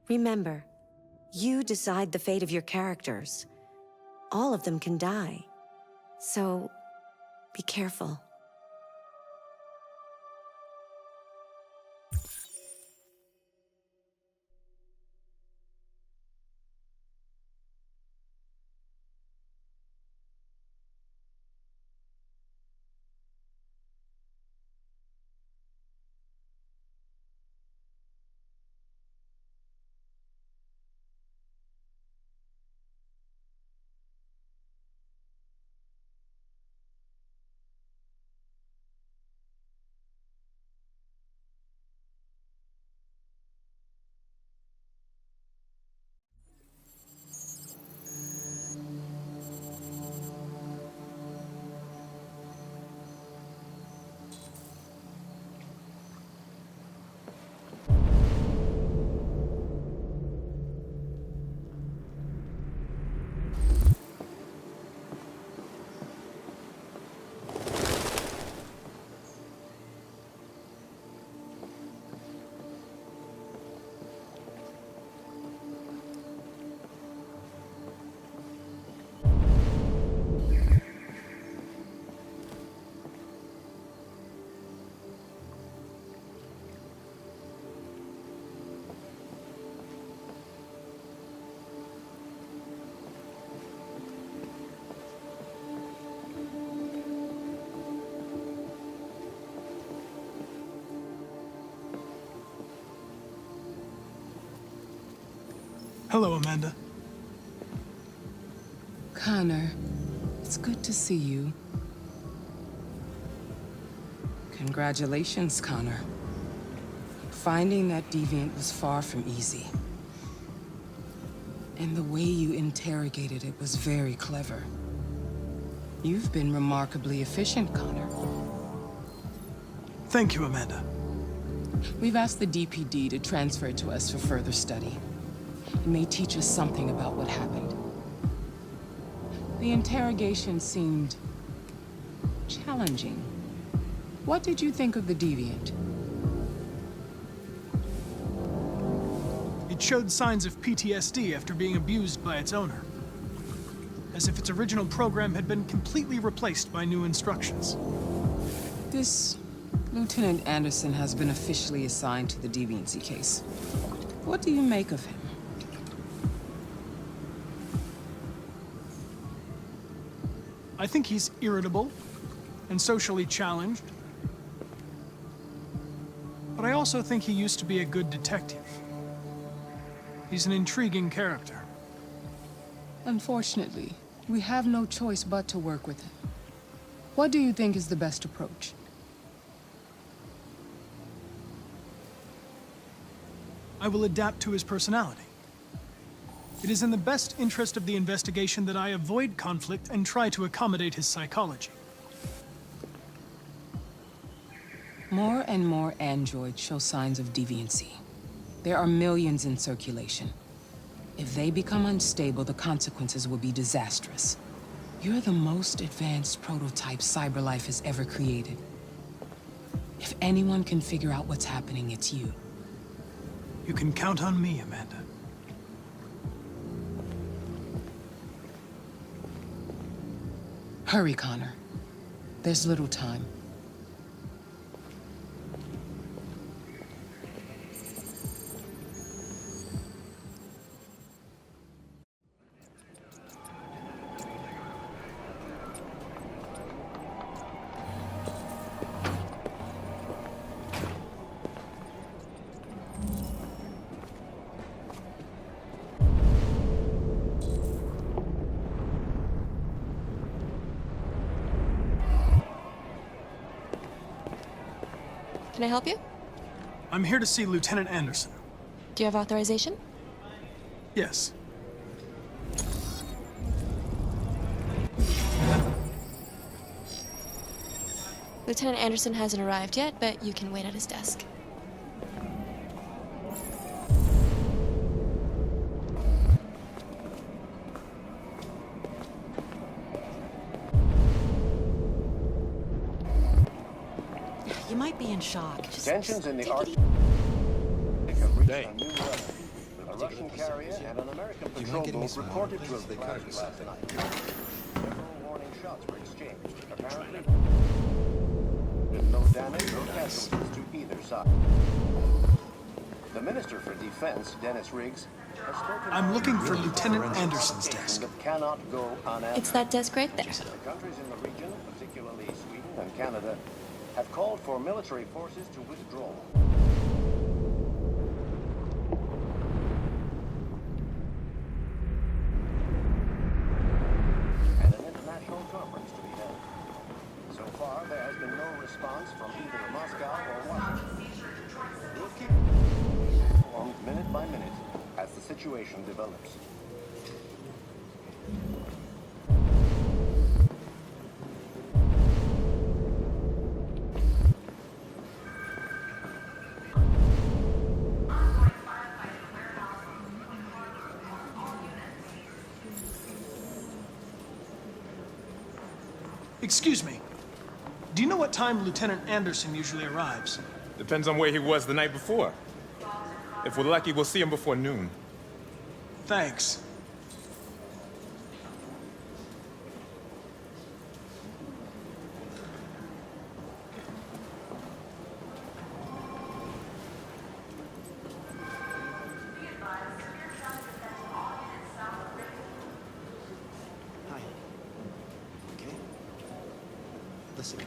Remember, you decide the fate of your characters. All of them can die. So, be careful. Hello, Amanda. Connor, it's good to see you. Congratulations, Connor. Finding that deviant was far from easy. And the way you interrogated it was very clever. You've been remarkably efficient, Connor. Thank you, Amanda. We've asked the DPD to transfer it to us for further study. It may teach us something about what happened. The interrogation seemed challenging. What did you think of the deviant? It showed signs of PTSD after being abused by its owner. As if its original program had been completely replaced by new instructions. This Lieutenant Anderson has been officially assigned to the deviancy case. What do you make of him? I think he's irritable and socially challenged. But I also think he used to be a good detective. He's an intriguing character. Unfortunately, we have no choice but to work with him. What do you think is the best approach? I will adapt to his personality. It is in the best interest of the investigation that I avoid conflict and try to accommodate his psychology. More and more androids show signs of deviancy. There are millions in circulation. If they become unstable, the consequences will be disastrous. You're the most advanced prototype CyberLife has ever created. If anyone can figure out what's happening, it's you. You can count on me, Amanda. Hurry, Connor. There's little time. Can I help you? I'm here to see Lieutenant Anderson. Do you have authorization? Yes. Lieutenant Anderson hasn't arrived yet, but you can wait at his desk. You might be in shock. Just Tensions in the take Arctic it have reached Hey. a new level. Russian carrier and an American patrol boat reported to have crashed last night. Several warning shots were exchanged. Apparently, no damage or casualties to either side. The Minister for Defense, Dennis Riggs, has spoken. I'm looking for Lieutenant Anderson's desk. That cannot go unanswered. It's that desk right there. The countries in the region, particularly Sweden and Canada, have called for military forces to withdraw. And an international conference to be held. So far, there has been no response from either Moscow or Washington. We'll keep informed minute by minute as the situation develops. Excuse me. Do you know what time Lieutenant Anderson usually arrives? Depends on where he was the night before. If we're lucky, we'll see him before noon. Thanks. Hi. Okay. Listen.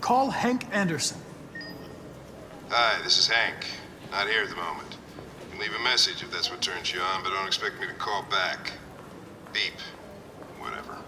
Call Hank Anderson. Hi, this is Hank. Not here at the moment. You can leave a message if that's what turns you on, but don't expect me to call back. Beep. Whatever.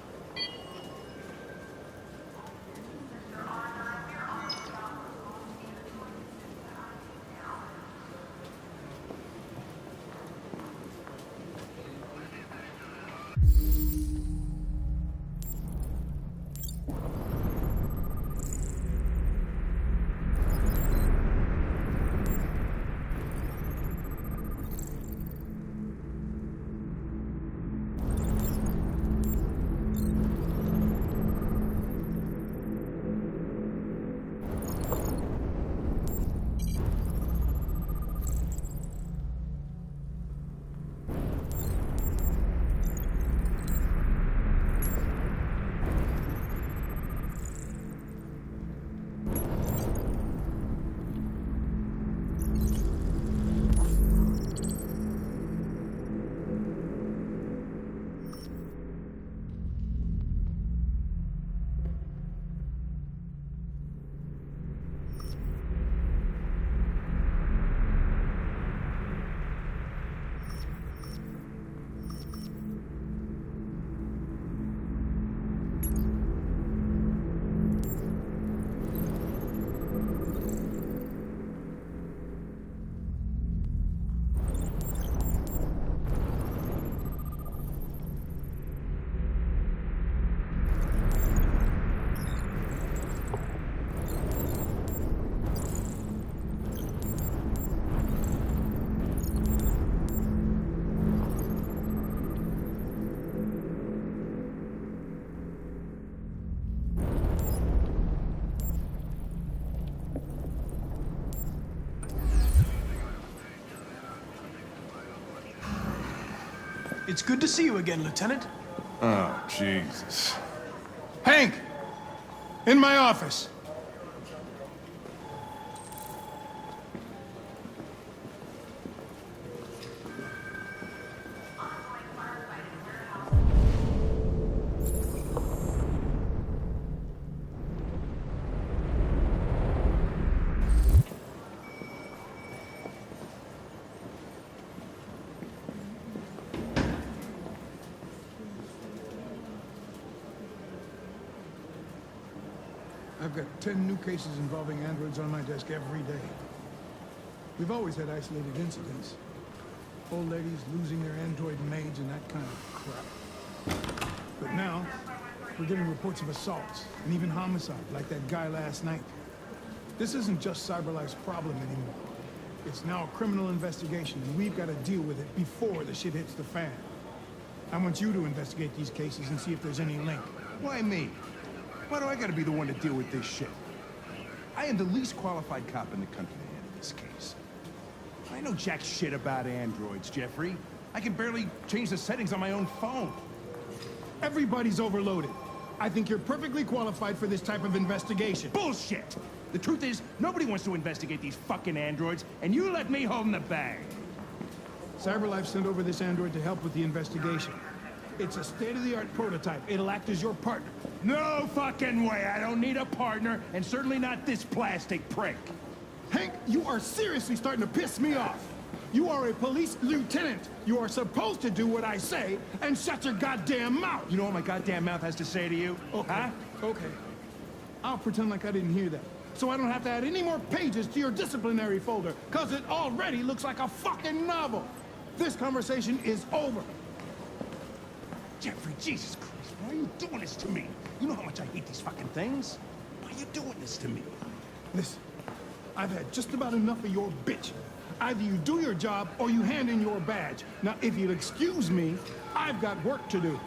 It's good to see you again, Lieutenant. Oh, Jesus. Hank! In my office! I've got 10 new cases involving androids on my desk every day. We've always had isolated incidents. Old ladies losing their android maids and that kind of crap. But now, we're getting reports of assaults, and even homicide, like that guy last night. This isn't just CyberLife's problem anymore. It's now a criminal investigation, and we've got to deal with it before the shit hits the fan. I want you to investigate these cases and see if there's any link. Why me? Why do I gotta be the one to deal with this shit? I am the least qualified cop in the country to handle this case. I know jack shit about androids, Jeffrey. I can barely change the settings on my own phone. Everybody's overloaded. I think you're perfectly qualified for this type of investigation. Bullshit! The truth is, nobody wants to investigate these fucking androids, and you let me hold the bag. CyberLife sent over this android to help with the investigation. It's a state-of-the-art prototype. It'll act as your partner. No fucking way! I don't need a partner, and certainly not this plastic prick. Hank, you are seriously starting to piss me off. You are a police lieutenant. You are supposed to do what I say and shut your goddamn mouth. You know what my goddamn mouth has to say to you? Okay. Huh? Okay. I'll pretend like I didn't hear that. So I don't have to add any more pages to your disciplinary folder, because it already looks like a fucking novel. This conversation is over. Jeffrey, Jesus Christ, why are you doing this to me? You know how much I hate these fucking things? Why are you doing this to me? Listen, I've had just about enough of your bitch. Either you do your job or you hand in your badge. Now, if you'll excuse me, I've got work to do.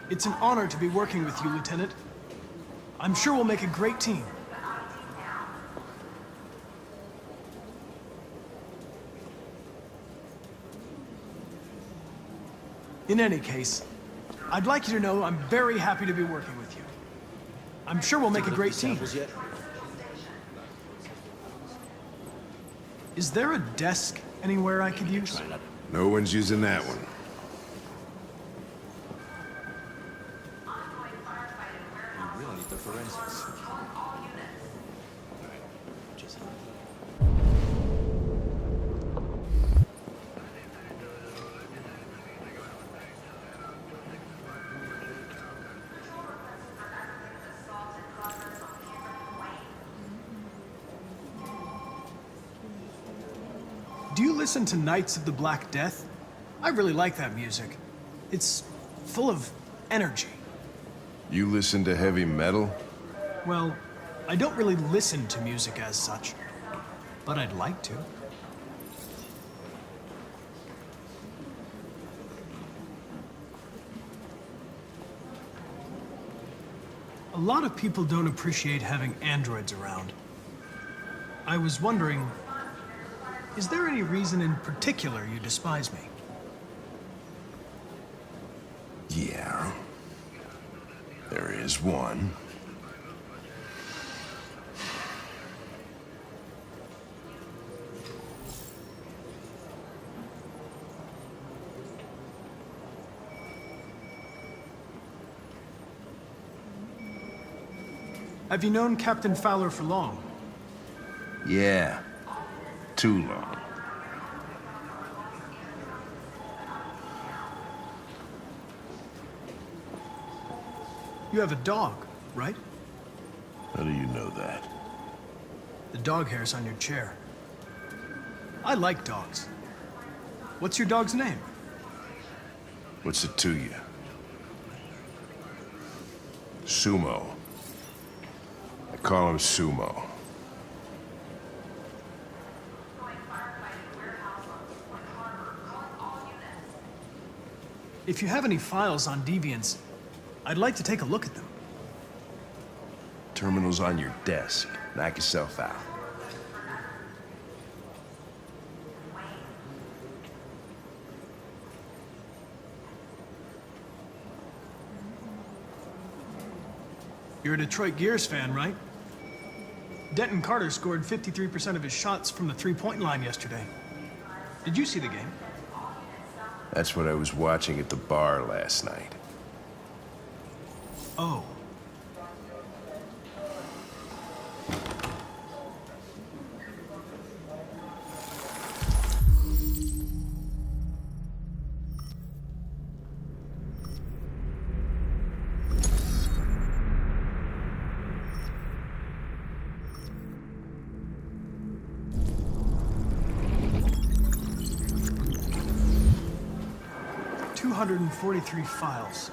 It's an honor to be working with you, Lieutenant. I'm sure we'll make a great team. In any case, I'd like you to know I'm very happy to be working with you. I'm sure we'll make a great team. Is there a desk anywhere I could use? No one's using that one. Really need the forensics. Just Do you listen to Knights of the Black Death? I really like that music. It's full of energy. You listen to heavy metal? Well, I don't really listen to music as such, but I'd like to. A lot of people don't appreciate having androids around. I was wondering, is there any reason in particular you despise me? Yeah. There is one. Have you known Captain Fowler for long? Yeah. Too long. You have a dog, right? How do you know that? The dog hair's on your chair. I like dogs. What's your dog's name? What's it to you? Sumo. I call him Sumo. If you have any files on deviants, I'd like to take a look at them. Terminal's on your desk. Knock yourself out. You're a Detroit Gears fan, right? Denton Carter scored 53% of his shots from the three-point line yesterday. Did you see the game? That's what I was watching at the bar last night. Oh. .243 files.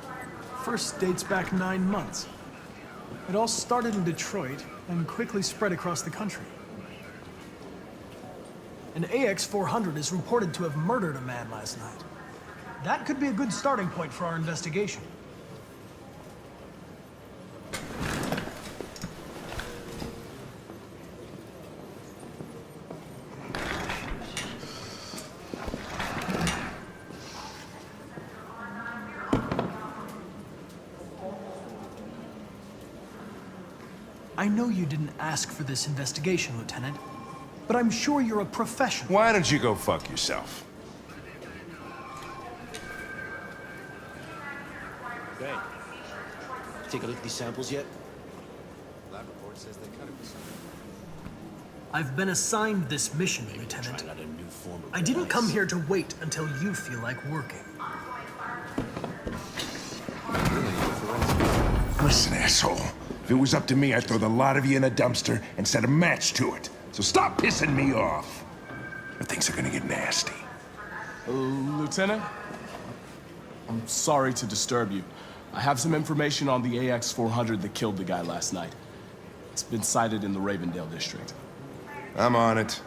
First dates back 9 months. It all started in Detroit and quickly spread across the country. An AX-400 is reported to have murdered a man last night. That could be a good starting point for our investigation. I know you didn't ask for this investigation, Lieutenant, but I'm sure you're a professional. Why don't you go fuck yourself? Hey, take a look at these samples yet? Lab report says they cut it with something. I've been assigned this mission, Lieutenant. Trying out a new form of I didn't come device. here to wait until you feel like working. Listen, asshole. If it was up to me, I'd throw the lot of you in a dumpster and set a match to it. So stop pissing me off. Or things are gonna get nasty. Lieutenant? I'm sorry to disturb you. I have some information on the AX-400 that killed the guy last night. It's been sighted in the Ravendale district. I'm on it.